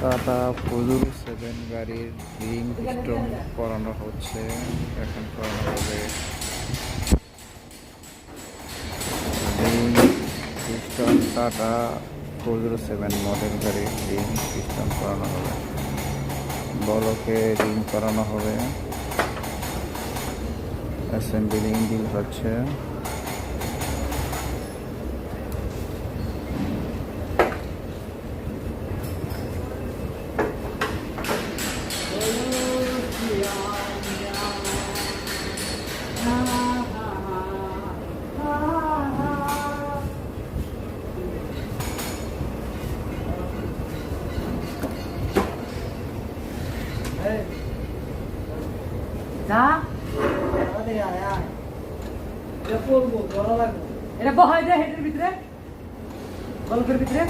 Tata Fazal 7 গাড়ির ring piston করানো হচ্ছে। এখন করানো হবে ring piston. Tata Fazal 7 model গাড়ির রিং পিস্টন করানো হবে, বলকে রিং করানো হবে। অ্যাসেম্বলিং ডিল হচ্ছে। এটা বহাই দেয় হেডের ভিতরে, গল্পের ভিতরে।